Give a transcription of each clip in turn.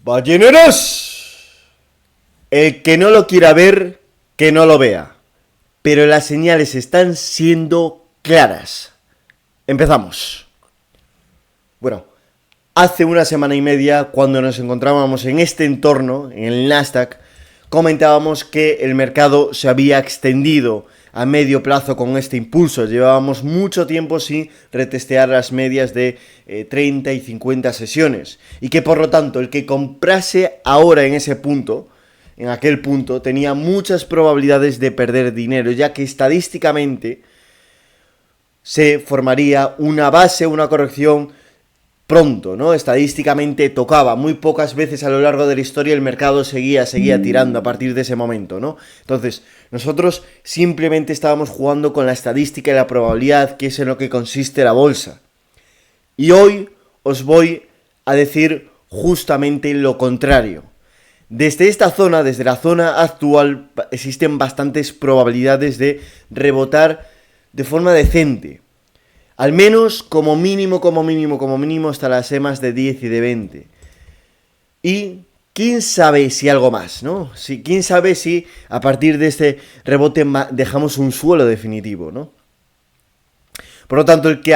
Balleneros, el que no lo quiera ver, que no lo vea. Pero las señales están siendo claras. Empezamos. Bueno, hace una semana y media, cuando nos encontrábamos en este entorno, en el Nasdaq, comentábamos que el mercado se había extendido a medio plazo con este impulso. Llevábamos mucho tiempo sin retestear las medias de 30 y 50 sesiones. Y que por lo tanto el que comprase ahora en ese punto, en aquel punto, tenía muchas probabilidades de perder dinero, ya que estadísticamente se formaría una base, una corrección pronto, ¿no? Estadísticamente tocaba. Muy pocas veces a lo largo de la historia el mercado seguía tirando a partir de ese momento, ¿no? Entonces, nosotros simplemente estábamos jugando con la estadística y la probabilidad, que es en lo que consiste la bolsa. Y hoy os voy a decir justamente lo contrario. Desde esta zona, desde la zona actual, existen bastantes probabilidades de rebotar de forma decente. Al menos como mínimo hasta las EMAs de 10 y de 20. Y quién sabe si algo más, ¿no? Quién sabe si a partir de este rebote dejamos un suelo definitivo, ¿no? Por lo tanto, el que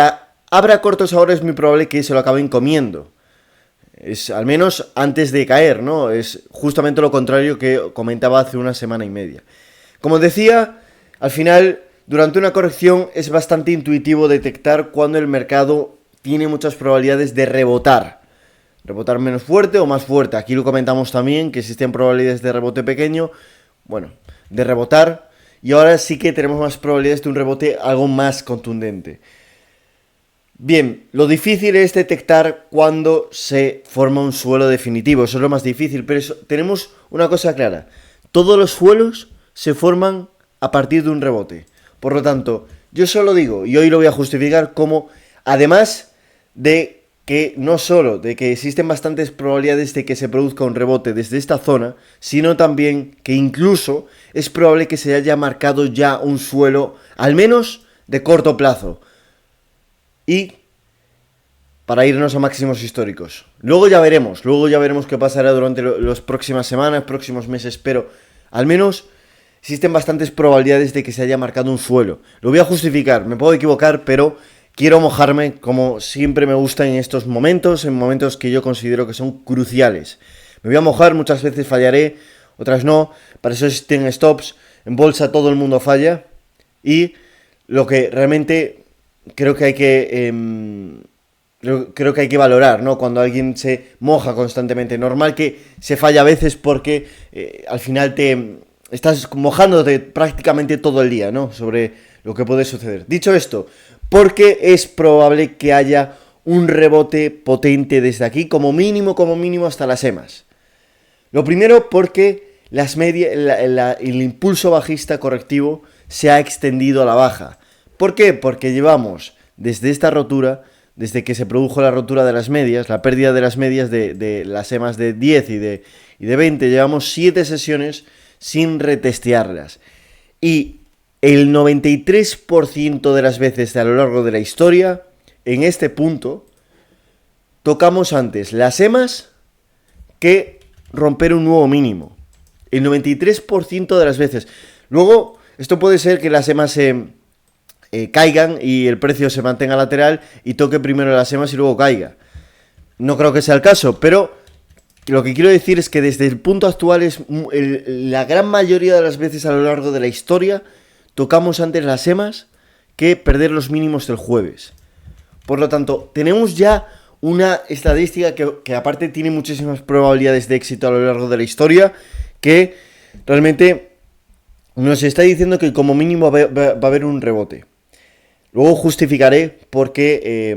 abra cortos ahora es muy probable que se lo acaben comiendo. Es al menos antes de caer, ¿no? Es justamente lo contrario que comentaba hace una semana y media. Como decía, al final, durante una corrección es bastante intuitivo detectar cuando el mercado tiene muchas probabilidades de rebotar. Rebotar menos fuerte o más fuerte. Aquí lo comentamos también, que existen probabilidades de rebote pequeño, bueno, de rebotar. Y ahora sí que tenemos más probabilidades de un rebote algo más contundente. Bien, lo difícil es detectar cuando se forma un suelo definitivo. Eso es lo más difícil, pero tenemos una cosa clara. Todos los suelos se forman a partir de un rebote. Por lo tanto, yo solo digo, y hoy lo voy a justificar como, además de que no solo de que existen bastantes probabilidades de que se produzca un rebote desde esta zona, sino también que incluso es probable que se haya marcado ya un suelo, al menos de corto plazo. Y para irnos a máximos históricos. Luego ya veremos qué pasará durante las próximas semanas, próximos meses, pero al menos existen bastantes probabilidades de que se haya marcado un suelo. Lo voy a justificar, me puedo equivocar, pero quiero mojarme como siempre me gusta en estos momentos, en momentos que yo considero que son cruciales. Me voy a mojar, muchas veces fallaré, otras no, para eso existen stops. En bolsa todo el mundo falla y lo que realmente creo que hay que valorar, ¿no? Cuando alguien se moja constantemente. Normal que se falla a veces porque al final te estás mojándote prácticamente todo el día, ¿no? Sobre lo que puede suceder. Dicho esto, porque es probable que haya un rebote potente desde aquí, como mínimo hasta las EMAs. Lo primero porque el impulso bajista correctivo se ha extendido a la baja. ¿Por qué? Porque llevamos desde esta rotura, desde que se produjo la rotura de las medias, la pérdida de las medias de las EMAs de 10 y de 20, llevamos 7 sesiones sin retestearlas. Y el 93% de las veces a lo largo de la historia, en este punto, tocamos antes las EMAs que romper un nuevo mínimo. El 93% de las veces. Luego, esto puede ser que las EMAs caigan y el precio se mantenga lateral y toque primero las EMAs y luego caiga. No creo que sea el caso, pero lo que quiero decir es que desde el punto actual la gran mayoría de las veces a lo largo de la historia tocamos antes las EMAs que perder los mínimos del jueves. Por lo tanto, tenemos ya una estadística que aparte tiene muchísimas probabilidades de éxito a lo largo de la historia, que realmente nos está diciendo que como mínimo va a haber un rebote. Luego justificaré por qué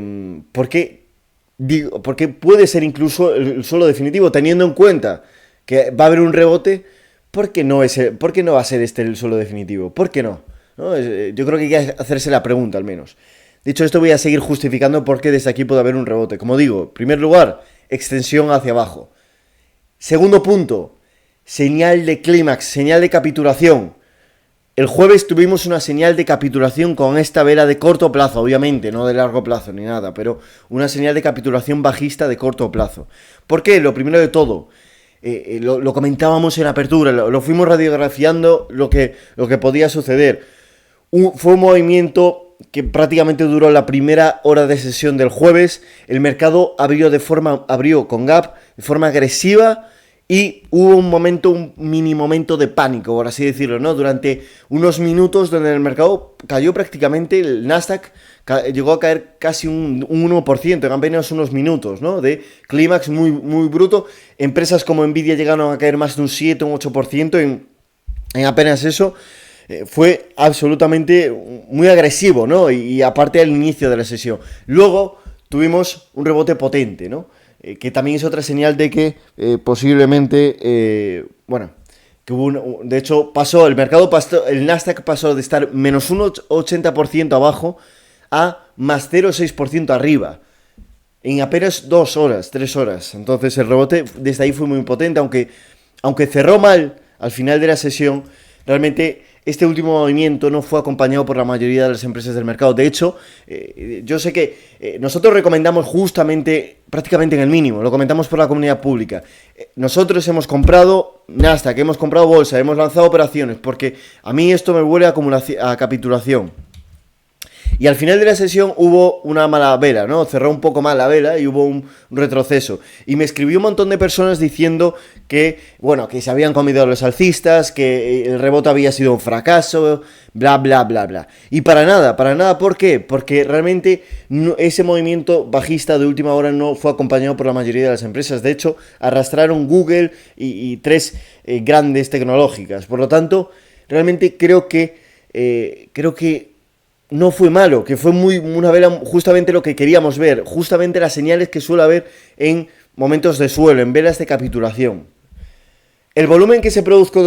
puede ser incluso el suelo definitivo, teniendo en cuenta que va a haber un rebote. ¿Por qué no va a ser este el suelo definitivo? ¿Por qué no? Yo creo que hay que hacerse la pregunta al menos. Dicho esto, voy a seguir justificando por qué desde aquí puede haber un rebote. Como digo, en primer lugar, extensión hacia abajo. Segundo punto, señal de clímax, señal de capitulación. El jueves tuvimos una señal de capitulación con esta vela de corto plazo, obviamente, no de largo plazo ni nada, pero una señal de capitulación bajista de corto plazo. ¿Por qué? Lo primero de todo, lo comentábamos en apertura, lo fuimos radiografiando lo que podía suceder. Fue un movimiento que prácticamente duró la primera hora de sesión del jueves. El mercado abrió con gap de forma agresiva. Y hubo un mini momento de pánico, por así decirlo, ¿no? Durante unos minutos donde el mercado cayó prácticamente, el Nasdaq llegó a caer casi un 1% en apenas unos minutos, ¿no? De clímax muy, muy bruto. Empresas como Nvidia llegaron a caer más de un 7, un 8% en apenas eso. Fue absolutamente muy agresivo, ¿no? Y aparte al inicio de la sesión. Luego tuvimos un rebote potente, ¿no? Que también es otra señal de que posiblemente, que hubo de hecho el Nasdaq pasó de estar menos un 80% abajo a más 0,6% arriba, en apenas 3 horas. Entonces el rebote desde ahí fue muy potente, aunque cerró mal al final de la sesión, realmente este último movimiento no fue acompañado por la mayoría de las empresas del mercado. De hecho, yo sé que nosotros recomendamos justamente, prácticamente en el mínimo, lo comentamos por la comunidad pública. Nosotros hemos comprado Nasdaq, hemos comprado bolsa, hemos lanzado operaciones, porque a mí esto me huele a capitulación. Y al final de la sesión hubo una mala vela, ¿no? Cerró un poco mal la vela y hubo un retroceso. Y me escribió un montón de personas diciendo que, que se habían comido a los alcistas, que el rebote había sido un fracaso, bla, bla, bla, bla. Y para nada, ¿por qué? Porque realmente ese movimiento bajista de última hora no fue acompañado por la mayoría de las empresas. De hecho, arrastraron Google y 3 grandes tecnológicas. Por lo tanto, realmente creo que no fue malo, que fue una vela justamente lo que queríamos ver, justamente las señales que suele haber en momentos de suelo, en velas de capitulación. El volumen que se produjo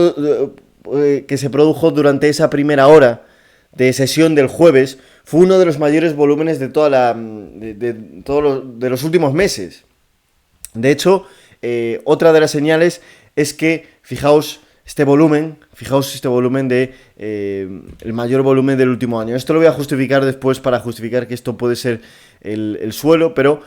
durante esa primera hora de sesión del jueves fue uno de los mayores volúmenes de de los últimos meses. De hecho, otra de las señales es que, fijaos este volumen de el mayor volumen del último año. Esto lo voy a justificar después para justificar que esto puede ser el suelo, pero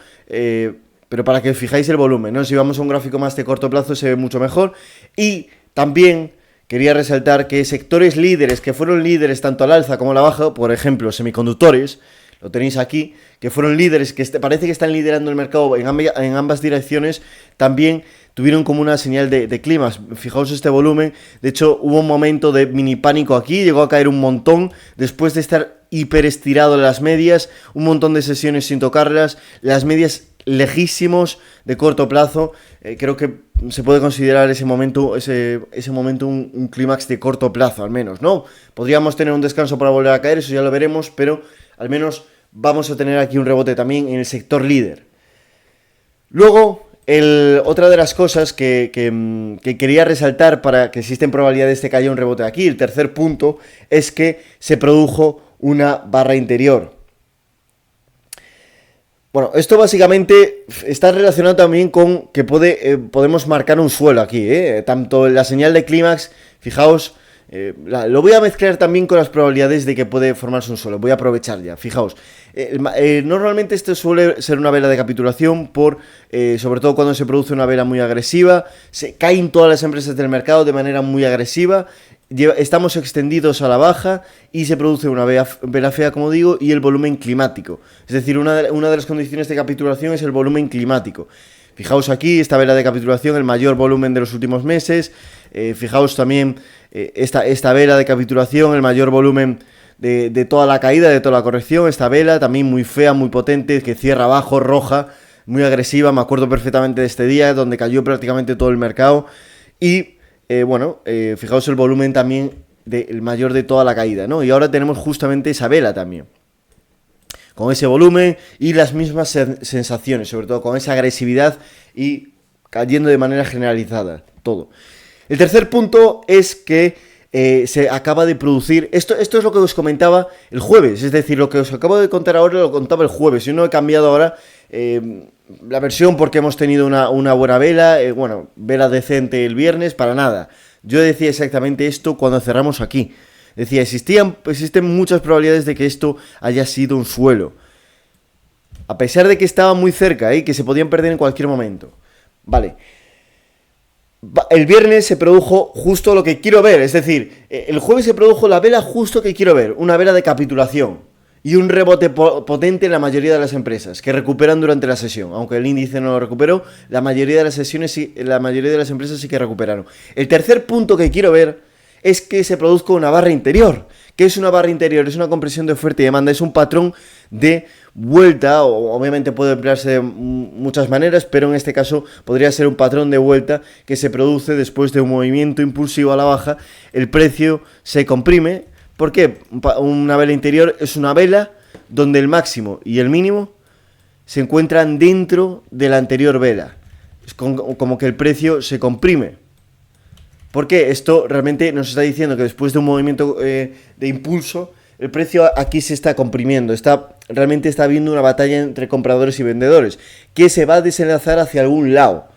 para que os fijáis el volumen, ¿no? Si vamos a un gráfico más de corto plazo se ve mucho mejor. Y también quería resaltar que sectores líderes, que fueron líderes tanto al alza como a la baja, por ejemplo, semiconductores, lo tenéis aquí, que fueron líderes, que parece que están liderando el mercado en ambas direcciones, también tuvieron como una señal de clímax. Fijaos este volumen, de hecho hubo un momento de mini pánico aquí, llegó a caer un montón, después de estar hiper estirado en las medias, un montón de sesiones sin tocarlas, las medias lejísimos de corto plazo. Creo que se puede considerar ese momento un clímax de corto plazo, al menos, ¿no? Podríamos tener un descanso para volver a caer, eso ya lo veremos, pero al menos vamos a tener aquí un rebote también en el sector líder. Luego, otra de las cosas que quería resaltar para que existen probabilidades de que haya un rebote aquí, el tercer punto, es que se produjo una barra interior. Bueno, esto básicamente está relacionado también con que podemos marcar un suelo aquí, tanto la señal de clímax, fijaos, lo voy a mezclar también con las probabilidades de que puede formarse un suelo. Voy a aprovechar ya, fijaos. Normalmente esto suele ser una vela de capitulación sobre todo cuando se produce una vela muy agresiva. Se caen todas las empresas del mercado de manera muy agresiva. Estamos extendidos a la baja y se produce una vela fea, como digo, y el volumen climático. Es decir, una de las condiciones de capitulación es el volumen climático. Fijaos aquí, esta vela de capitulación, el mayor volumen de los últimos meses. Fijaos también esta vela de capitulación, el mayor volumen de toda la caída, de toda la corrección. Esta vela también muy fea, muy potente, que cierra abajo, roja, muy agresiva. Me acuerdo perfectamente de este día, donde cayó prácticamente todo el mercado. Y, fijaos el volumen también el mayor de toda la caída, ¿no? Y ahora tenemos justamente esa vela también, con ese volumen y las mismas sensaciones, sobre todo con esa agresividad y cayendo de manera generalizada, todo. El tercer punto es que se acaba de producir, esto es lo que os comentaba el jueves, es decir, lo que os acabo de contar ahora lo contaba el jueves, yo no he cambiado ahora la versión porque hemos tenido una buena vela, vela decente el viernes, para nada. Yo decía exactamente esto cuando cerramos aquí. Decía, existen muchas probabilidades de que esto haya sido un suelo. A pesar de que estaba muy cerca, que se podían perder en cualquier momento. Vale. El viernes se produjo justo lo que quiero ver. Es decir, el jueves se produjo la vela justo que quiero ver. Una vela de capitulación. Y un rebote potente en la mayoría de las empresas, que recuperan durante la sesión. Aunque el índice no lo recuperó, la mayoría de las empresas sí que recuperaron. El tercer punto que quiero ver es que se produzca una barra interior. ¿Qué es una barra interior? Es una compresión de oferta y demanda, es un patrón de vuelta, o obviamente puede emplearse de muchas maneras, pero en este caso podría ser un patrón de vuelta que se produce después de un movimiento impulsivo a la baja, el precio se comprime. ¿Por qué? Una vela interior es una vela donde el máximo y el mínimo se encuentran dentro de la anterior vela. Es como que el precio se comprime. ¿Por qué? Esto realmente nos está diciendo que después de un movimiento de impulso, el precio aquí se está comprimiendo. Realmente está habiendo una batalla entre compradores y vendedores, que se va a desenlazar hacia algún lado.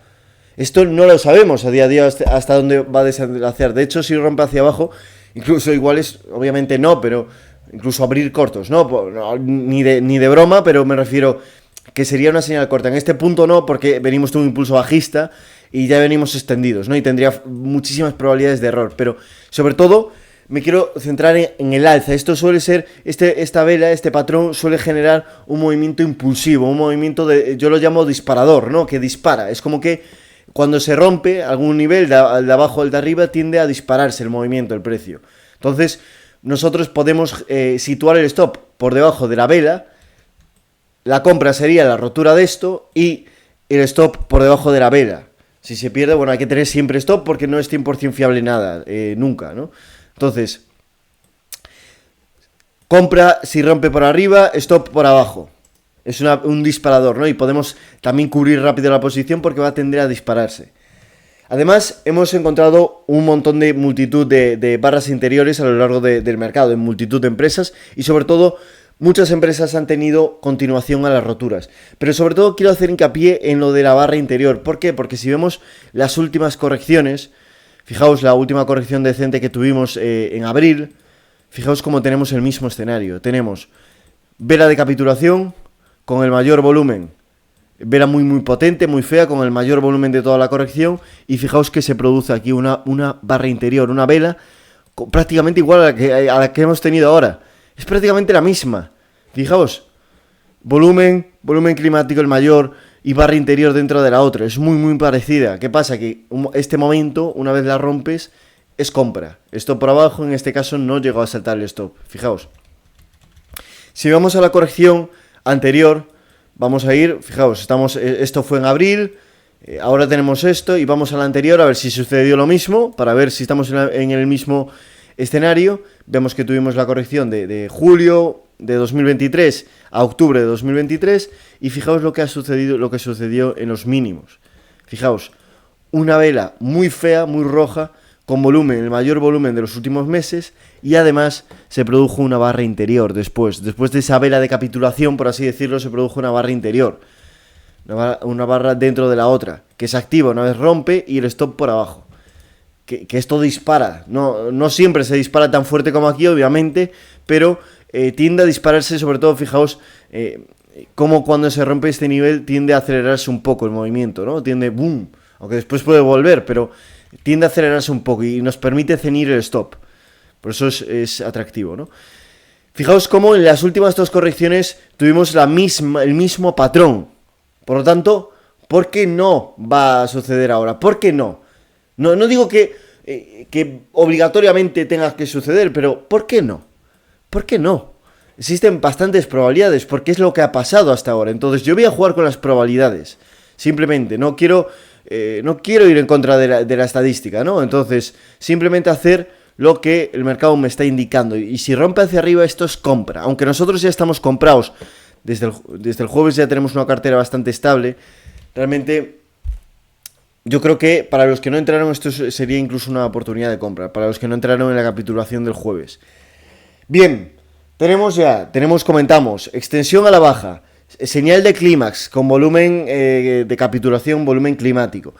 Esto no lo sabemos a día de hoy hasta dónde va a desenlazar. De hecho, si rompe hacia abajo, incluso iguales, obviamente no, pero incluso abrir cortos, no ni de broma, pero me refiero que sería una señal corta. En este punto no, porque venimos de un impulso bajista y ya venimos extendidos, ¿no? Y tendría muchísimas probabilidades de error, pero sobre todo me quiero centrar en el alza. Esto suele ser, esta vela, este patrón suele generar un movimiento impulsivo, un movimiento yo lo llamo disparador, ¿no? Que dispara, es como que cuando se rompe algún nivel de abajo o el de arriba tiende a dispararse el movimiento, el precio. Entonces nosotros podemos situar el stop por debajo de la vela, la compra sería la rotura de esto y el stop por debajo de la vela. Si se pierde, bueno, hay que tener siempre stop porque no es 100% fiable nada, nunca, ¿no? Entonces, compra si rompe por arriba, stop por abajo. Es un disparador, ¿no? Y podemos también cubrir rápido la posición porque va a tender a dispararse. Además, hemos encontrado un montón de multitud de barras interiores a lo largo del mercado, en multitud de empresas y sobre todo muchas empresas han tenido continuación a las roturas. Pero sobre todo quiero hacer hincapié en lo de la barra interior. ¿Por qué? Porque si vemos las últimas correcciones, fijaos la última corrección decente que tuvimos en abril, fijaos cómo tenemos el mismo escenario. Tenemos vela de capitulación con el mayor volumen, vela muy potente, muy fea, con el mayor volumen de toda la corrección, y fijaos que se produce aquí una barra interior, una vela prácticamente igual a la que hemos tenido ahora. Es prácticamente la misma. Fijaos, volumen climático el mayor y barra interior dentro de la otra. Es muy parecida. ¿Qué pasa? Que este momento, una vez la rompes, es compra. Stop por abajo, en este caso no llegó a saltar el stop. Fijaos. Si vamos a la corrección anterior, vamos a ir, fijaos, esto fue en abril, ahora tenemos esto y vamos a la anterior a ver si sucedió lo mismo, para ver si estamos en el mismo escenario. Vemos que tuvimos la corrección de julio de 2023 a octubre de 2023 y fijaos lo que sucedió en los mínimos. Fijaos, una vela muy fea, muy roja, con volumen, el mayor volumen de los últimos meses, y además se produjo una barra interior después de esa vela de capitulación, por así decirlo, se produjo una barra interior, una barra dentro de la otra, que se activa una vez rompe y el stop por abajo, que esto dispara, no siempre se dispara tan fuerte como aquí, obviamente, pero tiende a dispararse, sobre todo, fijaos, como cuando se rompe este nivel tiende a acelerarse un poco el movimiento, ¿no? Tiende, boom, aunque después puede volver, pero tiende a acelerarse un poco y nos permite ceñir el stop. Por eso es atractivo, ¿no? Fijaos cómo en las últimas dos correcciones tuvimos el mismo patrón. Por lo tanto, ¿por qué no va a suceder ahora? ¿Por qué no? No digo que obligatoriamente tenga que suceder, pero ¿por qué no? ¿Por qué no? Existen bastantes probabilidades, porque es lo que ha pasado hasta ahora. Entonces yo voy a jugar con las probabilidades. Simplemente, no quiero ir en contra de la estadística, ¿no? Entonces, simplemente hacer lo que el mercado me está indicando. Y si rompe hacia arriba, esto es compra. Aunque nosotros ya estamos comprados, desde el jueves ya tenemos una cartera bastante estable, realmente yo creo que para los que no entraron esto sería incluso una oportunidad de compra, para los que no entraron en la capitulación del jueves. Bien, comentamos, extensión a la baja, señal de clímax con volumen de capitulación, volumen climático.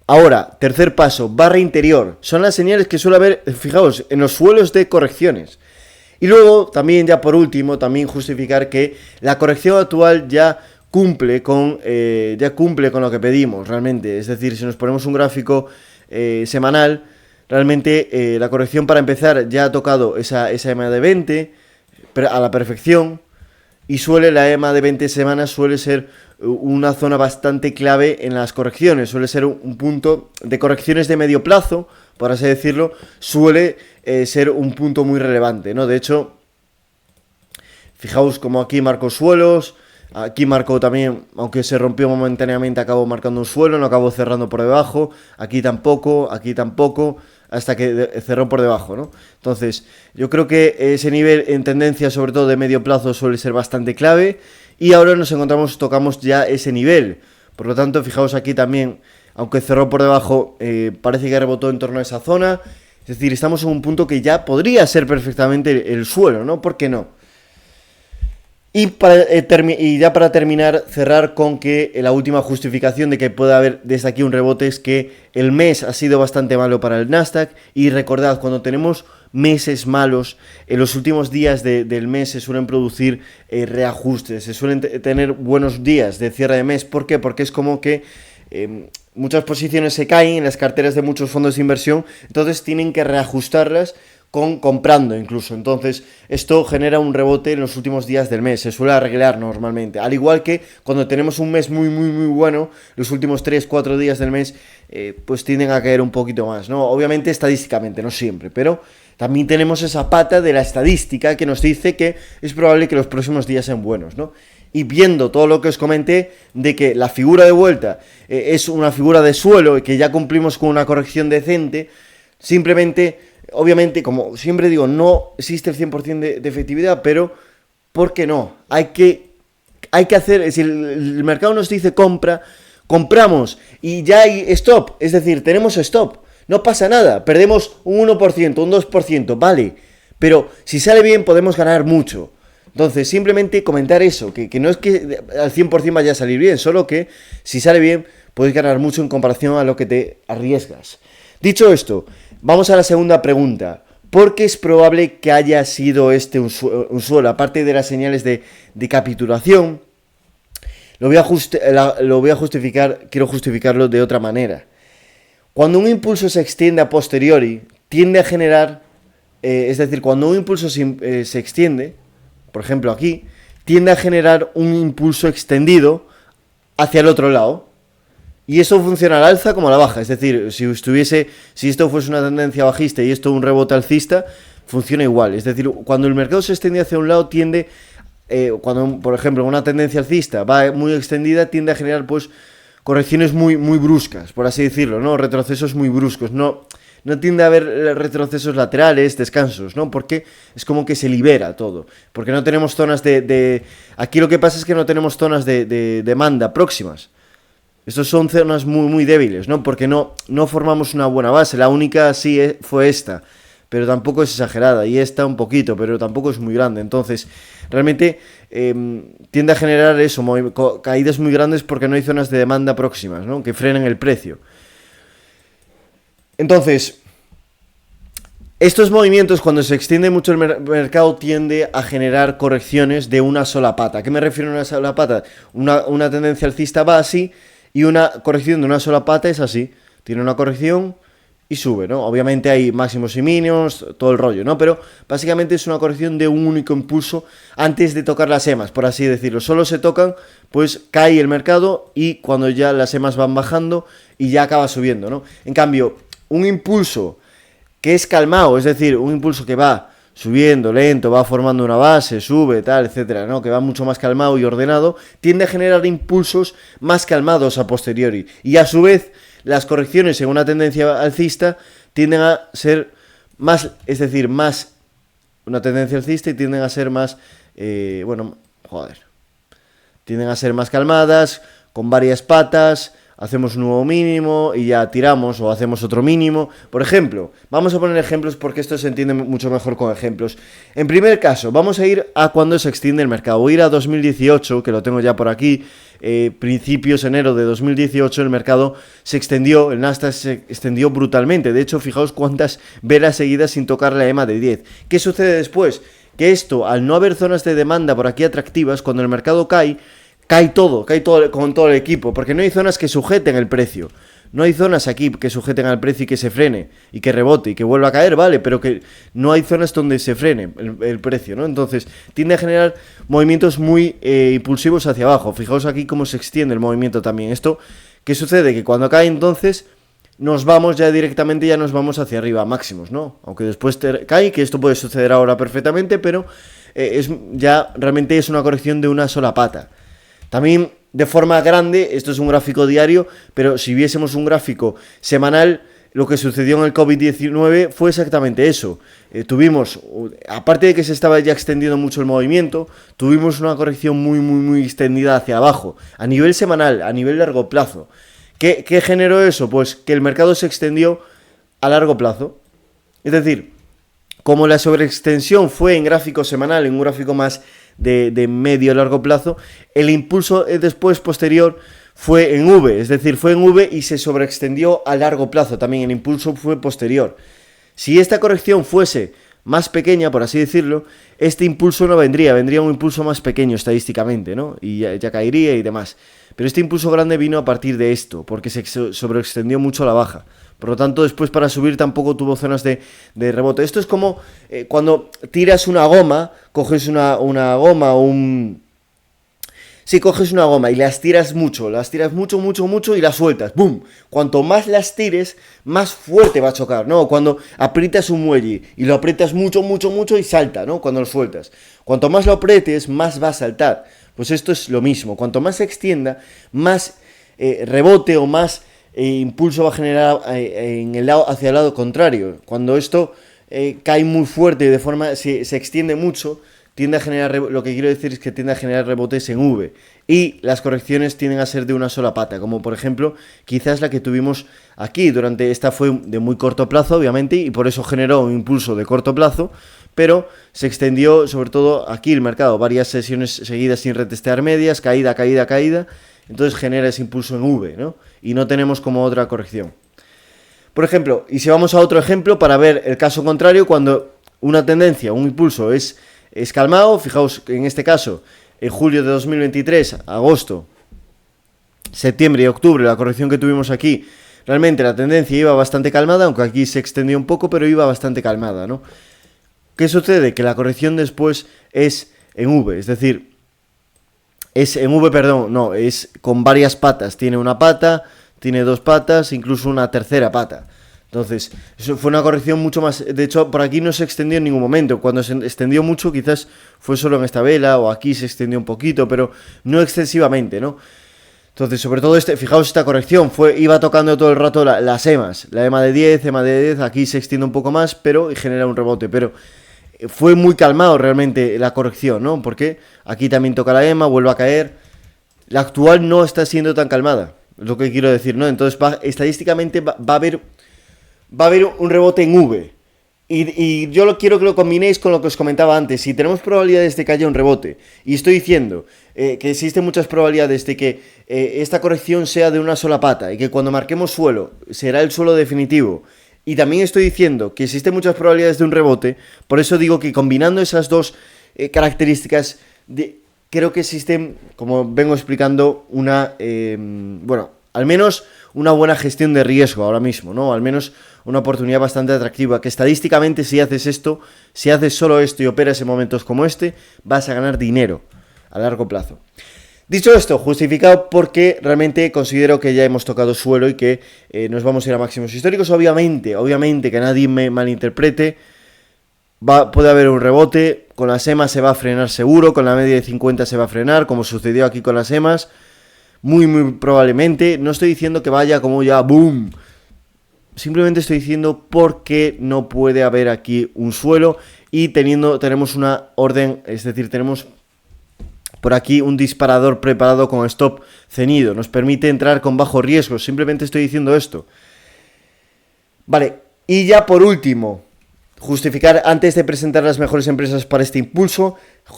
Ahora, tercer paso, barra interior. Son las señales que suele haber, fijaos, en los suelos de correcciones. Y luego, también ya por último, también justificar que la corrección actual ya cumple con lo que pedimos realmente. Es decir, si nos ponemos un gráfico semanal, realmente la corrección para empezar ya ha tocado esa EMA de 20 a la perfección. Y la EMA de 20 semanas suele ser una zona bastante clave en las correcciones. Suele ser un punto de correcciones de medio plazo, por así decirlo. Suele ser un punto muy relevante, ¿no? De hecho, fijaos como aquí marcó suelos. Aquí marcó también, aunque se rompió momentáneamente, acabó marcando un suelo, no acabó cerrando por debajo. Aquí tampoco, hasta que cerró por debajo, ¿no? Entonces, yo creo que ese nivel en tendencia, sobre todo de medio plazo, suele ser bastante clave. Y ahora tocamos ya ese nivel. Por lo tanto, fijaos aquí también, aunque cerró por debajo, parece que rebotó en torno a esa zona. Es decir, estamos en un punto que ya podría ser perfectamente el suelo, ¿no? ¿Por qué no? Y ya para terminar, cerrar con que la última justificación de que pueda haber desde aquí un rebote es que el mes ha sido bastante malo para el Nasdaq. Y recordad, cuando tenemos meses malos, en los últimos días del mes se suelen producir reajustes, se suelen tener buenos días de cierre de mes. ¿Por qué? Porque es como que muchas posiciones se caen en las carteras de muchos fondos de inversión, entonces tienen que reajustarlas comprando incluso. Entonces esto genera un rebote en los últimos días del mes, se suele arreglar normalmente, al igual que cuando tenemos un mes muy bueno, los últimos 3-4 días del mes pues tienden a caer un poquito más, ¿no? Obviamente estadísticamente, no siempre, pero también tenemos esa pata de la estadística que nos dice que es probable que los próximos días sean buenos, ¿no? Y viendo todo lo que os comenté de que la figura de vuelta es una figura de suelo y que ya cumplimos con una corrección decente, simplemente, obviamente, como siempre digo, no existe el 100% de efectividad, pero ¿por qué no? Hay que hacer, si el mercado nos dice compra, compramos y ya hay stop, es decir, tenemos stop, no pasa nada, perdemos un 1%, un 2%, vale, pero si sale bien podemos ganar mucho. Entonces, simplemente comentar eso, que no es que al 100% vaya a salir bien, solo que si sale bien puedes ganar mucho en comparación a lo que te arriesgas. Dicho esto, vamos a la segunda pregunta. ¿Por qué es probable que haya sido un suelo? Aparte de las señales de capitulación, lo voy a justificar, quiero justificarlo de otra manera. Cuando un impulso se extiende a posteriori, tiende a generar, es decir, cuando un impulso se extiende, por ejemplo aquí, tiende a generar un impulso extendido hacia el otro lado. Y eso funciona al alza como a la baja. Es decir, si esto fuese una tendencia bajista y esto un rebote alcista, funciona igual. Es decir, cuando el mercado se extiende hacia un lado, cuando, por ejemplo, una tendencia alcista va muy extendida, tiende a generar, pues, correcciones muy bruscas, por así decirlo, ¿no? Retrocesos muy bruscos. No tiende a haber retrocesos laterales, descansos, ¿no? Porque es como que se libera todo. Porque no tenemos zonas Aquí lo que pasa es que no tenemos zonas de demanda próximas. Estos son zonas muy débiles, ¿no? Porque no formamos una buena base. La única sí fue esta, pero tampoco es exagerada. Y esta un poquito, pero tampoco es muy grande. Entonces, realmente tiende a generar eso, caídas muy grandes porque no hay zonas de demanda próximas, ¿no? Que frenen el precio. Entonces, estos movimientos, cuando se extiende mucho el mercado, tiende a generar correcciones de una sola pata. ¿A qué me refiero a una sola pata? Una tendencia alcista va así y una corrección de una sola pata es así. Tiene una corrección y sube, ¿no? Obviamente hay máximos y mínimos, todo el rollo, ¿no? Pero básicamente es una corrección de un único impulso antes de tocar las EMAs, por así decirlo. Solo se tocan, pues cae el mercado y cuando ya las EMAs van bajando y ya acaba subiendo, ¿no? En cambio, un impulso que es calmado, es decir, un impulso que va subiendo lento, va formando una base, sube, tal, etcétera, ¿no? Que va mucho más calmado y ordenado, tiende a generar impulsos más calmados a posteriori. Y a su vez, las correcciones en una tendencia alcista tienden a ser más, es decir, más una tendencia alcista y tienden a ser más, tienden a ser más calmadas, con varias patas, hacemos un nuevo mínimo y ya tiramos o hacemos otro mínimo. Por ejemplo, vamos a poner ejemplos porque esto se entiende mucho mejor con ejemplos. En primer caso, vamos a ir a cuando se extiende el mercado. Voy a ir a 2018, que lo tengo ya por aquí. Principios enero de 2018 el mercado se extendió, el Nasdaq se extendió brutalmente. De hecho, fijaos cuántas velas seguidas sin tocar la EMA de 10. ¿Qué sucede después? Que esto, al no haber zonas de demanda por aquí atractivas, cuando el mercado cae todo con todo el equipo, porque no hay zonas que sujeten el precio. No hay zonas aquí que sujeten al precio y que se frene, y que rebote, y que vuelva a caer, vale, pero que no hay zonas donde se frene el precio, ¿no? Entonces, tiende a generar movimientos muy impulsivos hacia abajo. Fijaos aquí cómo se extiende el movimiento también. Esto, ¿qué sucede? Que cuando cae, entonces, nos vamos ya directamente, ya nos vamos hacia arriba, a máximos, ¿no? Aunque después cae, que esto puede suceder ahora perfectamente, pero ya realmente es una corrección de una sola pata. También de forma grande, esto es un gráfico diario, pero si viésemos un gráfico semanal, lo que sucedió en el COVID-19 fue exactamente eso. Tuvimos, aparte de que se estaba ya extendiendo mucho el movimiento, tuvimos una corrección muy extendida hacia abajo, a nivel semanal, a nivel largo plazo. ¿Qué generó eso? Pues que el mercado se extendió a largo plazo. Es decir, como la sobreextensión fue en gráfico semanal, en un gráfico más de medio a largo plazo, el impulso después posterior fue en V, es decir, fue en V y se sobreextendió a largo plazo, también el impulso fue posterior. Si esta corrección fuese más pequeña, por así decirlo, este impulso no vendría un impulso más pequeño estadísticamente, ¿no? Y ya caería y demás. Pero este impulso grande vino a partir de esto, porque se sobreextendió mucho a la baja. Por lo tanto, después para subir tampoco tuvo zonas de rebote. Esto es como cuando tiras una goma, coges una goma o un... Sí, coges una goma y las tiras mucho y las sueltas. ¡Bum! Cuanto más las tires, más fuerte va a chocar, ¿no? Cuando aprietas un muelle y lo aprietas mucho y salta, ¿no? Cuando lo sueltas. Cuanto más lo aprietes, más va a saltar. Pues esto es lo mismo. Cuanto más se extienda, más rebote o más impulso va a generar hacia el lado contrario. Cuando esto cae muy fuerte y de forma se extiende mucho, tiende a generar, lo que quiero decir es que tiende a generar rebotes en V, y las correcciones tienden a ser de una sola pata, como por ejemplo quizás la que tuvimos aquí. Esta fue de muy corto plazo, obviamente, y por eso generó un impulso de corto plazo, pero se extendió sobre todo aquí el mercado, varias sesiones seguidas sin retestear medias, caída, entonces genera ese impulso en V, ¿no? Y no tenemos como otra corrección. Por ejemplo, y si vamos a otro ejemplo para ver el caso contrario, cuando una tendencia, un impulso es calmado, fijaos en este caso, en julio de 2023, agosto, septiembre y octubre, la corrección que tuvimos aquí, realmente la tendencia iba bastante calmada, aunque aquí se extendió un poco, pero iba bastante calmada, ¿no? ¿Qué sucede? Que la corrección después es en V, es decir, es con varias patas, tiene una pata, tiene dos patas, incluso una tercera pata. Entonces, eso fue una corrección mucho más... De hecho, por aquí no se extendió en ningún momento. Cuando se extendió mucho, quizás fue solo en esta vela, o aquí se extendió un poquito, pero no excesivamente, ¿no? Entonces, sobre todo fijaos esta corrección, iba tocando todo el rato las EMAs. La EMA de 10, aquí se extiende un poco más, pero genera un rebote. Pero fue muy calmado realmente la corrección, ¿no? Porque aquí también toca la EMA, vuelve a caer. La actual no está siendo tan calmada, es lo que quiero decir, ¿no? Entonces, estadísticamente va a haber un rebote en V. Y yo quiero que lo combinéis con lo que os comentaba antes. Si tenemos probabilidades de que haya un rebote, y estoy diciendo que existen muchas probabilidades de que esta corrección sea de una sola pata, y que cuando marquemos suelo, será el suelo definitivo, y también estoy diciendo que existen muchas probabilidades de un rebote, por eso digo que combinando esas dos características, creo que existen, como vengo explicando, al menos una buena gestión de riesgo ahora mismo, ¿no? Al menos una oportunidad bastante atractiva, que estadísticamente si haces solo esto y operas en momentos como este, vas a ganar dinero a largo plazo. Dicho esto, justificado porque realmente considero que ya hemos tocado suelo y que nos vamos a ir a máximos históricos. Obviamente que nadie me malinterprete, puede haber un rebote, con las EMAs se va a frenar seguro, con la media de 50 se va a frenar, como sucedió aquí con las EMAs, muy probablemente. No estoy diciendo que vaya como ya boom, simplemente estoy diciendo por qué no puede haber aquí un suelo y tenemos una orden, es decir, tenemos por aquí un disparador preparado con stop ceñido. Nos permite entrar con bajo riesgo. Simplemente estoy diciendo esto. Vale, y ya por último, justificar, antes de presentar las mejores empresas para este impulso,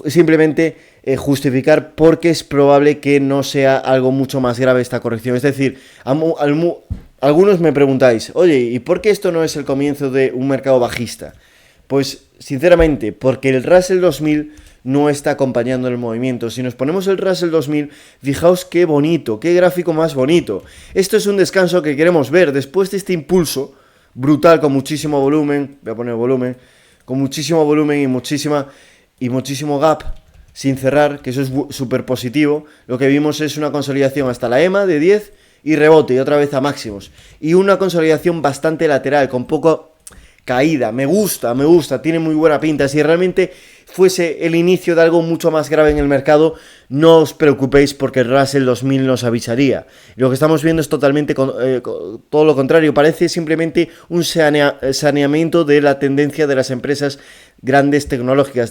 simplemente justificar por qué es probable que no sea algo mucho más grave esta corrección. Es decir, algunos me preguntáis, oye, ¿y por qué esto no es el comienzo de un mercado bajista? Pues, sinceramente, porque el Russell 2000 no está acompañando el movimiento. Si nos ponemos el Russell 2000, fijaos qué bonito, qué gráfico más bonito. Esto es un descanso que queremos ver después de este impulso brutal, con muchísimo volumen, voy a poner volumen, con muchísimo volumen y muchísimo gap, sin cerrar, que eso es súper positivo. Lo que vimos es una consolidación hasta la EMA de 10 y rebote, y otra vez a máximos. Y una consolidación bastante lateral, con poco caída. Me gusta, tiene muy buena pinta. Si realmente fuese el inicio de algo mucho más grave en el mercado, no os preocupéis, porque el Russell 2000 nos avisaría. Lo que estamos viendo es totalmente todo lo contrario. Parece simplemente un saneamiento de la tendencia de las empresas grandes tecnológicas,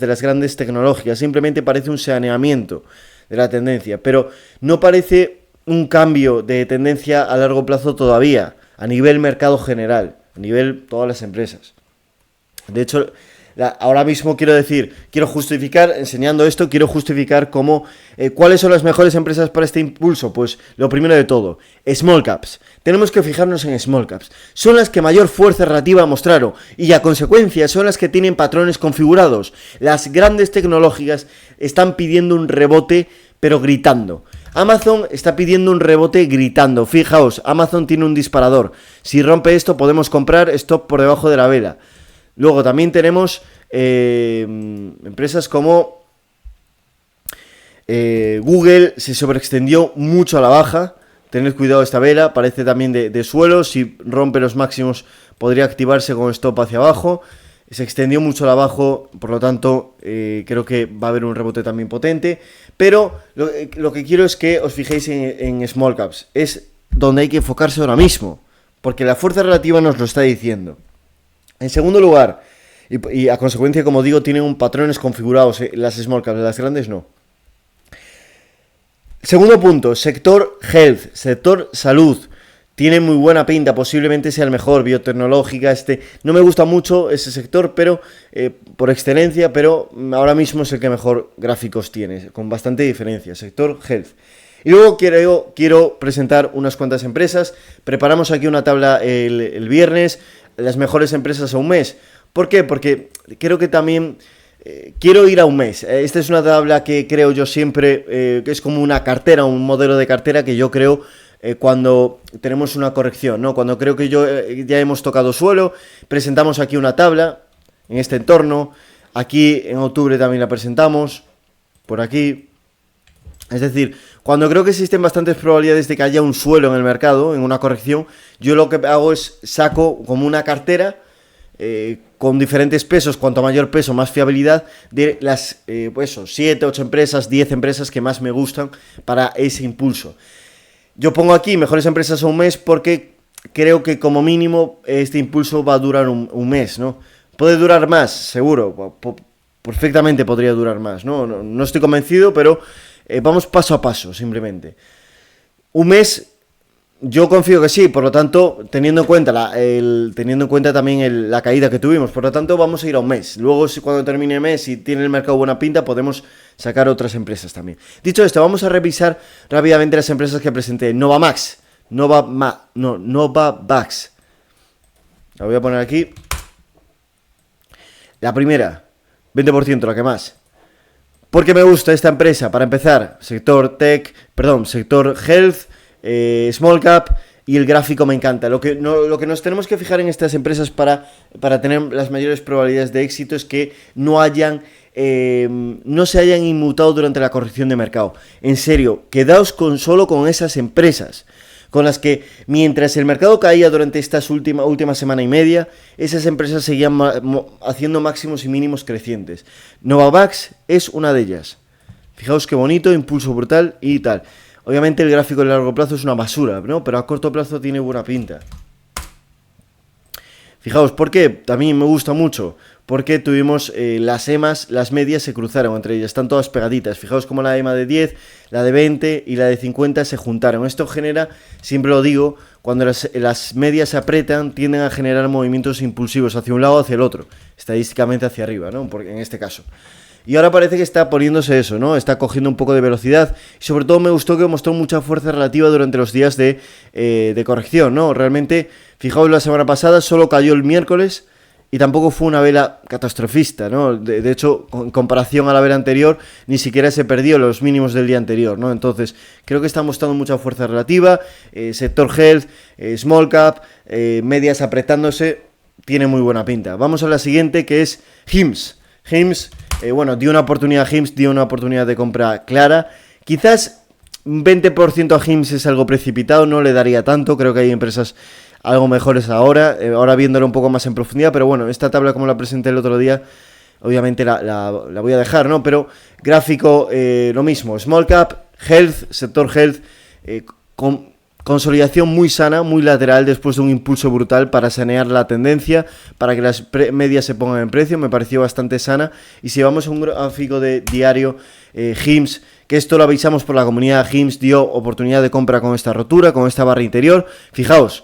Simplemente parece un saneamiento de la tendencia, pero no parece un cambio de tendencia a largo plazo todavía, a nivel mercado general, a nivel todas las empresas. De hecho, ahora mismo quiero justificar, enseñando esto, quiero justificar cómo, cuáles son las mejores empresas para este impulso. Pues lo primero de todo, small caps. Tenemos que fijarnos en small caps. Son las que mayor fuerza relativa mostraron y a consecuencia son las que tienen patrones configurados. Las grandes tecnológicas están pidiendo un rebote, pero gritando. Amazon está pidiendo un rebote gritando. Fijaos, Amazon tiene un disparador. Si rompe esto podemos comprar, stop por debajo de la vela. Luego también tenemos empresas como Google. Se sobreextendió mucho a la baja. Tened cuidado esta vela, parece también de suelo. Si rompe los máximos podría activarse con stop hacia abajo. Se extendió mucho a la abajo, por lo tanto creo que va a haber un rebote también potente. Pero lo que quiero es que os fijéis en small caps. Es donde hay que enfocarse ahora mismo, porque la fuerza relativa nos lo está diciendo. En segundo lugar, y a consecuencia, como digo, tienen patrones configurados las small caps, las grandes no. Segundo punto, sector health, sector salud. Tiene muy buena pinta, posiblemente sea el mejor, biotecnológica, no me gusta mucho ese sector, pero por excelencia, pero ahora mismo es el que mejor gráficos tiene, con bastante diferencia, sector health. Y luego quiero presentar unas cuantas empresas. Preparamos aquí una tabla el viernes, las mejores empresas a un mes. ¿Por qué? Porque creo que también quiero ir a un mes. Esta es una tabla que creo yo siempre, que es como una cartera, un modelo de cartera que yo creo cuando tenemos una corrección, ¿no? Cuando creo que ya hemos tocado suelo, presentamos aquí una tabla en este entorno. Aquí en octubre también la presentamos, por aquí. Es decir, cuando creo que existen bastantes probabilidades de que haya un suelo en el mercado, en una corrección, yo lo que hago es saco como una cartera con diferentes pesos. Cuanto mayor peso, más fiabilidad de las 7, 8 empresas, 10 empresas que más me gustan para ese impulso. Yo pongo aquí mejores empresas a un mes porque creo que como mínimo este impulso va a durar un mes, ¿no? Puede durar más, seguro, perfectamente podría durar más, ¿no? No estoy convencido, pero vamos paso a paso, simplemente. Un mes, yo confío que sí, por lo tanto, teniendo en cuenta también la caída que tuvimos, por lo tanto vamos a ir a un mes. Luego, cuando termine el mes y tiene el mercado buena pinta, podemos sacar otras empresas también. Dicho esto, vamos a revisar rápidamente las empresas que presenté. Novavax. La voy a poner aquí. La primera, 20%, la que más. ¿Por qué me gusta esta empresa? Para empezar, sector health, small cap, y el gráfico me encanta. Lo que nos tenemos que fijar en estas empresas para tener las mayores probabilidades de éxito es que no se hayan inmutado durante la corrección de mercado. En serio, quedaos solo con esas empresas, con las que mientras el mercado caía durante estas última semana y media, esas empresas seguían haciendo máximos y mínimos crecientes. Novavax es una de ellas. Fijaos qué bonito, impulso brutal y tal. Obviamente el gráfico a largo plazo es una basura, ¿no? Pero a corto plazo tiene buena pinta. Fijaos, ¿por qué? También me gusta mucho. porque tuvimos las EMAs, las medias se cruzaron entre ellas, están todas pegaditas. Fijaos como la EMA de 10, la de 20 y la de 50 se juntaron. Esto genera, siempre lo digo, cuando las medias se apretan, tienden a generar movimientos impulsivos hacia un lado o hacia el otro, estadísticamente hacia arriba, ¿no? Porque en este caso. Y ahora parece que está poniéndose eso, ¿no? Está cogiendo un poco de velocidad. Y sobre todo me gustó que mostró mucha fuerza relativa durante los días de corrección, ¿no? Realmente, fijaos, la semana pasada solo cayó el miércoles y tampoco fue una vela catastrofista, ¿no? De hecho, en comparación a la vela anterior, ni siquiera se perdió los mínimos del día anterior, ¿no? Entonces, creo que está mostrando mucha fuerza relativa. Sector health, small cap, medias apretándose, tiene muy buena pinta. Vamos a la siguiente, que es HIMSS. HIMSS, dio una oportunidad a HIMSS, dio una oportunidad de compra clara. Quizás un 20% a HIMSS es algo precipitado, no le daría tanto, creo que hay empresas algo mejores ahora viéndolo un poco más en profundidad, pero bueno, esta tabla como la presenté el otro día, obviamente la voy a dejar, ¿no? Pero gráfico, lo mismo, small cap, health, sector health, consolidación muy sana, muy lateral después de un impulso brutal para sanear la tendencia, para que las medias se pongan en precio, me pareció bastante sana. Y si vamos a un gráfico de diario, HIMSS, que esto lo avisamos por la comunidad, HIMSS dio oportunidad de compra con esta rotura, con esta barra interior. Fijaos,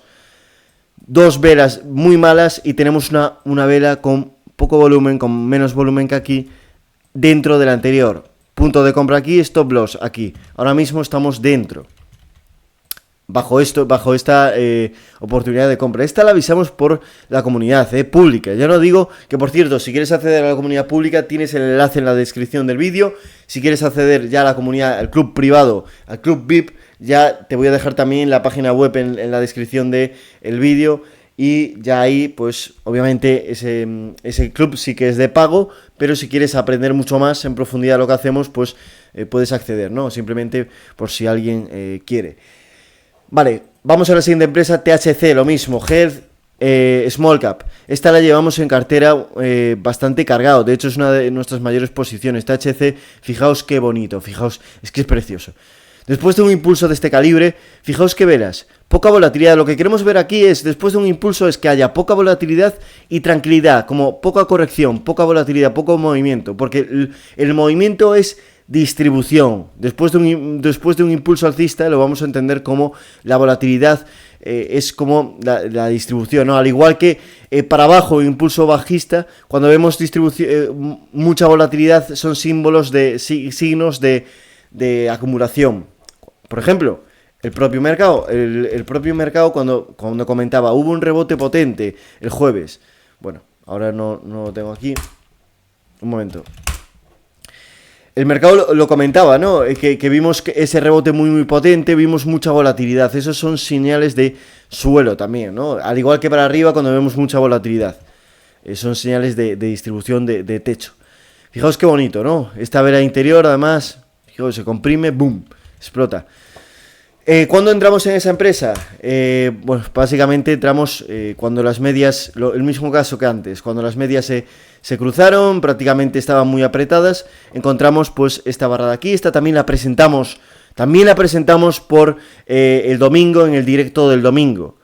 dos velas muy malas y tenemos una vela con poco volumen, con menos volumen que aquí, dentro de la anterior. Punto de compra aquí, stop loss aquí. Ahora mismo estamos dentro. Bajo esta oportunidad de compra. Esta la avisamos por la comunidad pública. Ya no digo que, por cierto, si quieres acceder a la comunidad pública, tienes el enlace en la descripción del vídeo. Si quieres acceder ya a la comunidad, al club privado, al club VIP, ya te voy a dejar también la página web en la descripción del vídeo. Y ya ahí, pues, obviamente, ese club sí que es de pago, pero si quieres aprender mucho más en profundidad lo que hacemos, pues puedes acceder, ¿no? Simplemente por si alguien quiere. Vale, vamos a la siguiente empresa, THC, lo mismo, Health, Small Cap. Esta la llevamos en cartera bastante cargado, de hecho es una de nuestras mayores posiciones. THC, fijaos qué bonito, fijaos, es que es precioso. Después de un impulso de este calibre, fijaos qué velas, poca volatilidad. Lo que queremos ver aquí es, después de un impulso, es que haya poca volatilidad y tranquilidad, como poca corrección, poca volatilidad, poco movimiento, porque el movimiento es distribución. Después de un impulso alcista lo vamos a entender como la volatilidad es como la distribución, ¿no? Al igual que para abajo, impulso bajista, cuando vemos mucha volatilidad son símbolos de signos de acumulación. Por ejemplo, el propio mercado, cuando comentaba, hubo un rebote potente el jueves. Bueno, ahora no lo tengo aquí. Un momento. El mercado lo comentaba, ¿no? Que vimos ese rebote muy potente, vimos mucha volatilidad. Esos son señales de suelo también, ¿no? Al igual que para arriba cuando vemos mucha volatilidad. Son señales de distribución de techo. Fijaos qué bonito, ¿no? Esta vela interior, además, fijaos, se comprime, ¡boom!, explota. ¿Cuándo entramos en esa empresa? Bueno, básicamente entramos cuando las medias, el mismo caso que antes, cuando las medias se cruzaron, prácticamente estaban muy apretadas, encontramos pues esta barra de aquí. Esta también la presentamos por el domingo, en el directo del domingo.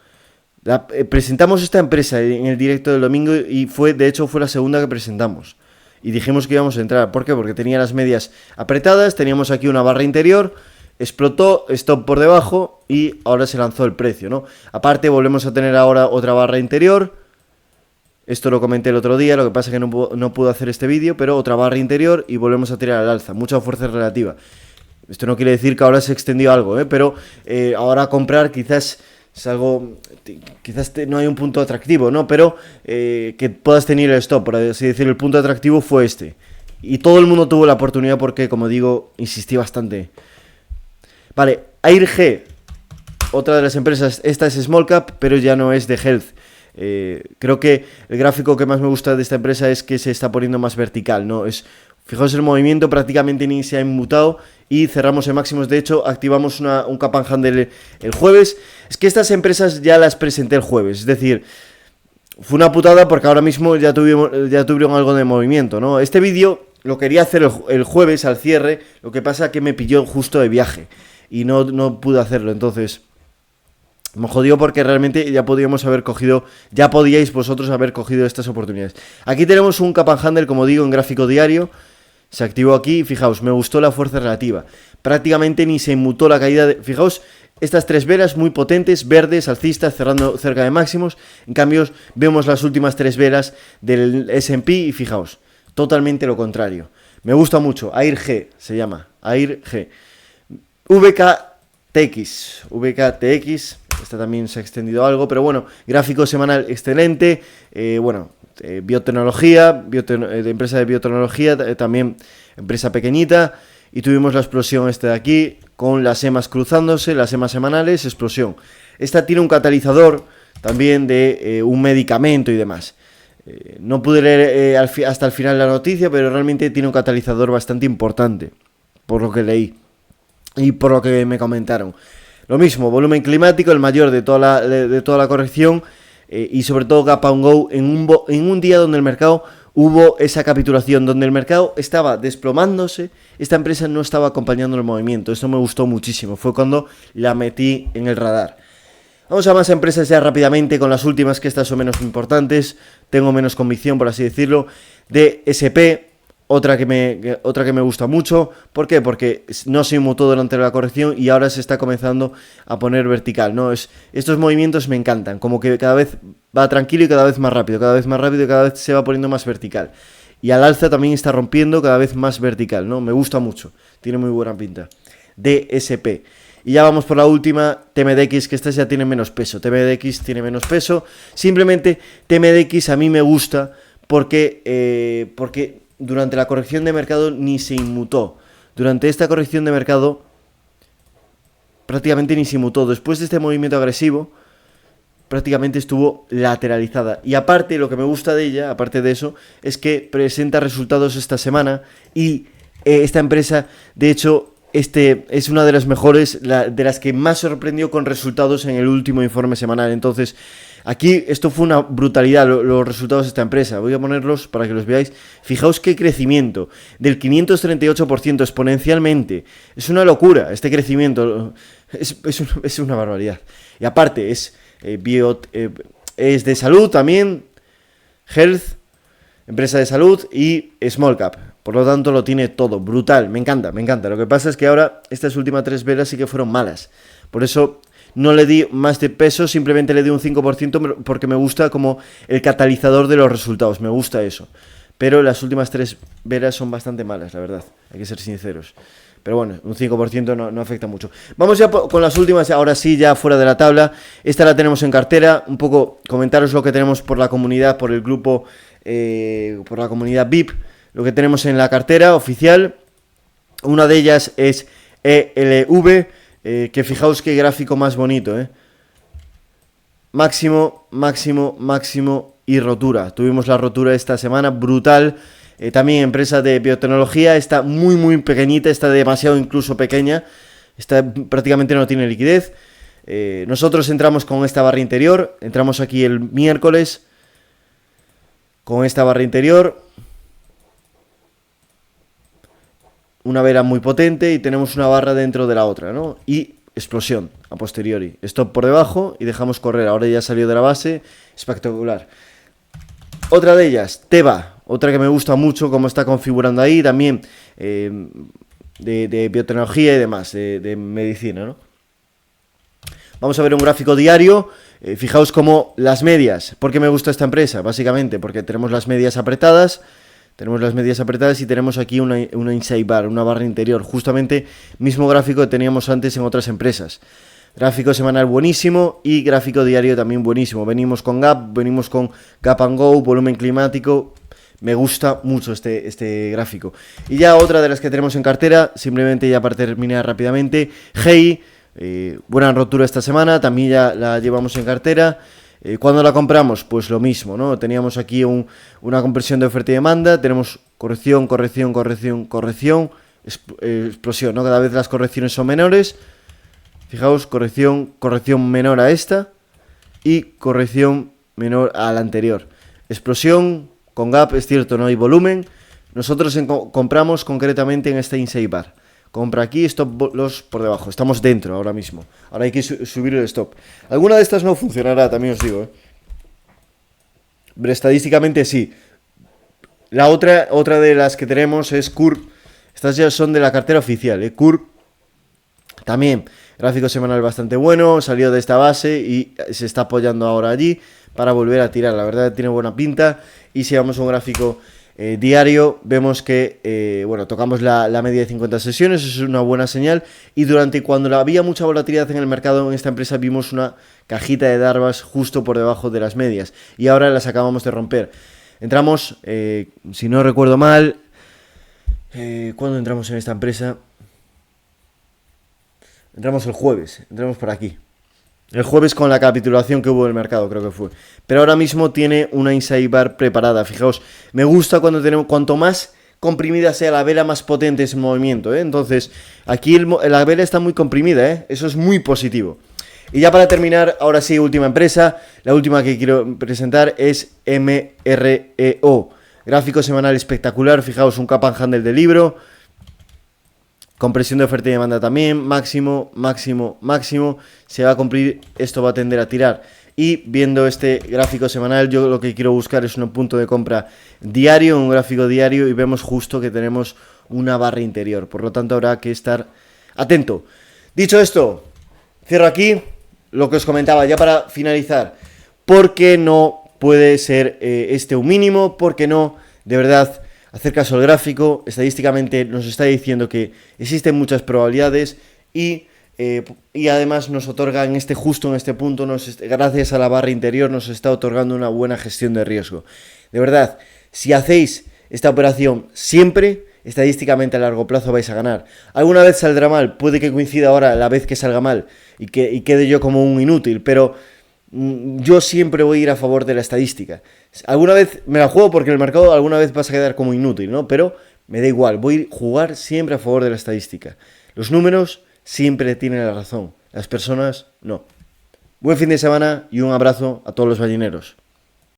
Presentamos esta empresa en el directo del domingo y de hecho fue la segunda que presentamos. Y dijimos que íbamos a entrar. ¿Por qué? Porque tenía las medias apretadas, teníamos aquí una barra interior, explotó, stop por debajo y ahora se lanzó el precio, ¿no? Aparte volvemos a tener ahora otra barra interior. Esto lo comenté el otro día, lo que pasa es que no puedo hacer este vídeo, pero otra barra interior y volvemos a tirar al alza, mucha fuerza relativa. Esto no quiere decir que ahora se extendió algo, pero ahora comprar quizás es algo, quizás no hay un punto atractivo, ¿no? Pero que puedas tener el stop, por así decirlo, el punto atractivo fue este. Y todo el mundo tuvo la oportunidad porque, como digo, insistí bastante. Vale, AIRG, otra de las empresas, esta es Small Cap, pero ya no es de Health. Creo que el gráfico que más me gusta de esta empresa es que se está poniendo más vertical, ¿no? Fijaos el movimiento, prácticamente ni se ha inmutado y cerramos en máximos. De hecho, activamos un cap and handle el jueves. Es que estas empresas ya las presenté el jueves, es decir, fue una putada porque ahora mismo ya tuvieron algo de movimiento, ¿no? Este vídeo lo quería hacer el jueves al cierre, lo que pasa que me pilló justo de viaje y no pude hacerlo, entonces Me jodió porque realmente ya podíais vosotros haber cogido estas oportunidades. Aquí tenemos un Cup and Handle, como digo, en gráfico diario. Se activó aquí, fijaos, me gustó la fuerza relativa. Prácticamente ni se inmutó la caída fijaos, estas tres velas muy potentes, verdes, alcistas, cerrando cerca de máximos. En cambio, vemos las últimas tres velas del S&P y fijaos, totalmente lo contrario. Me gusta mucho, AIR G se llama, AIR G. VKTX, esta también se ha extendido algo, pero bueno, gráfico semanal excelente, biotecnología, empresa de biotecnología, también empresa pequeñita, y tuvimos la explosión de aquí, con las EMAs cruzándose, las EMAs semanales, explosión. Esta tiene un catalizador también de un medicamento y demás. No pude leer hasta el final la noticia, pero realmente tiene un catalizador bastante importante, por lo que leí y por lo que me comentaron. Lo mismo, volumen climático, el mayor de toda la corrección, y sobre todo Gap and Go en un día donde el mercado hubo esa capitulación, donde el mercado estaba desplomándose, esta empresa no estaba acompañando el movimiento. Esto me gustó muchísimo, fue cuando la metí en el radar. Vamos a más empresas ya rápidamente, con las últimas, que estas son menos importantes, tengo menos convicción, por así decirlo. DSP, otra que me gusta mucho. ¿Por qué? Porque no se inmutó durante la corrección y ahora se está comenzando a poner vertical, ¿no? Estos movimientos me encantan, como que cada vez va tranquilo y cada vez más rápido, y cada vez se va poniendo más vertical. Y al alza también está rompiendo cada vez más vertical, ¿no? Me gusta mucho, tiene muy buena pinta. DSP. Y ya vamos por la última, TMDX, que esta ya tiene menos peso. TMDX tiene menos peso. Simplemente TMDX a mí me gusta porque durante la corrección de mercado ni se inmutó. Durante esta corrección de mercado prácticamente ni se inmutó. Después de este movimiento agresivo, prácticamente estuvo lateralizada. Y aparte, lo que me gusta de ella, aparte de eso, es que presenta resultados esta semana. Y esta empresa, de hecho, es una de las mejores, de las que más sorprendió con resultados en el último informe semanal. Entonces, aquí esto fue una brutalidad, los resultados de esta empresa. Voy a ponerlos para que los veáis. Fijaos qué crecimiento, del 538% exponencialmente. Es una locura este crecimiento, es una barbaridad. Y aparte es de salud también, health, empresa de salud y small cap. Por lo tanto lo tiene todo, brutal, me encanta. Lo que pasa es que ahora estas últimas tres velas sí que fueron malas. Por eso no le di más de peso, simplemente le di un 5% porque me gusta como el catalizador de los resultados, me gusta eso. Pero las últimas tres velas son bastante malas, la verdad, hay que ser sinceros. Pero bueno, un 5% no afecta mucho. Vamos ya con las últimas, ahora sí, ya fuera de la tabla. Esta la tenemos en cartera, un poco comentaros lo que tenemos por la comunidad, por el grupo, por la comunidad VIP. Lo que tenemos en la cartera oficial, una de ellas es ELV, que fijaos qué gráfico más bonito, máximo y rotura. Tuvimos la rotura esta semana, brutal. También empresa de biotecnología, está muy pequeñita, está demasiado incluso pequeña, prácticamente no tiene liquidez. Nosotros entramos con esta barra interior, entramos aquí el miércoles con esta barra interior. Una vela muy potente y tenemos una barra dentro de la otra, ¿no? Y explosión a posteriori. Stop por debajo y dejamos correr. Ahora ya salió de la base. Espectacular. Otra de ellas, Teva. Otra que me gusta mucho cómo está configurando ahí. También de biotecnología y demás. De medicina, ¿no? Vamos a ver un gráfico diario. Fijaos cómo las medias. ¿Por qué me gusta esta empresa? Básicamente porque tenemos las medias apretadas. Y tenemos aquí una inside bar, una barra interior. Justamente mismo gráfico que teníamos antes en otras empresas. Gráfico semanal buenísimo y gráfico diario también buenísimo. Venimos con Gap and Go, volumen climático. Me gusta mucho este gráfico. Y ya otra de las que tenemos en cartera, simplemente ya para terminar rápidamente, GEI, buena rotura esta semana, también ya la llevamos en cartera. ¿Cuándo la compramos? Pues lo mismo, ¿no? Teníamos aquí una compresión de oferta y demanda, tenemos corrección, explosión, ¿no? Cada vez las correcciones son menores. Fijaos, corrección menor a esta y corrección menor a la anterior. Explosión con gap, es cierto, no hay volumen. Nosotros compramos concretamente en esta inside bar. compra aquí, stop loss por debajo. Estamos dentro ahora mismo. Ahora hay que subir el stop. Alguna de estas no funcionará, también os digo, pero estadísticamente sí. La otra de las que tenemos es CUR. Estas ya son de la cartera oficial, CUR también, gráfico semanal bastante bueno, salió de esta base y se está apoyando ahora allí para volver a tirar. La verdad tiene buena pinta. Y si vamos a un gráfico diario, vemos que, bueno, tocamos la media de 50 sesiones, eso es una buena señal. Y cuando había mucha volatilidad en el mercado en esta empresa, vimos una cajita de Darvas justo por debajo de las medias. Y ahora las acabamos de romper. Entramos, si no recuerdo mal, ¿cuándo entramos en esta empresa? Entramos el jueves, entramos por aquí. El jueves con la capitulación que hubo del mercado, creo que fue. Pero ahora mismo tiene una inside bar preparada. Fijaos, me gusta cuanto más comprimida sea la vela, más potente es el movimiento, Entonces, aquí la vela está muy comprimida, Eso es muy positivo. Y ya para terminar, ahora sí, última empresa. La última que quiero presentar es MREO. Gráfico semanal espectacular. Fijaos, un cap and handle de libro. Compresión de oferta y demanda también. Máximo, máximo, máximo. Se va a cumplir. Esto va a tender a tirar. Y viendo este gráfico semanal, yo lo que quiero buscar es un punto de compra diario, un gráfico diario. Y vemos justo que tenemos una barra interior. Por lo tanto, habrá que estar atento. Dicho esto, cierro aquí. Lo que os comentaba, ya para finalizar, ¿por qué no puede ser este un mínimo? ¿Por qué no, de verdad, hacer caso al gráfico? Estadísticamente nos está diciendo que existen muchas probabilidades y además nos otorga justo en este punto, gracias a la barra interior, nos está otorgando una buena gestión de riesgo. De verdad, si hacéis esta operación siempre, estadísticamente a largo plazo vais a ganar. Alguna vez saldrá mal, puede que coincida ahora la vez que salga mal y quede yo como un inútil, pero yo siempre voy a ir a favor de la estadística. Alguna vez me la juego porque en el mercado alguna vez vas a quedar como inútil, ¿no? Pero me da igual, voy a jugar siempre a favor de la estadística. Los números siempre tienen la razón, las personas no. Buen fin de semana y un abrazo a todos los balleneros.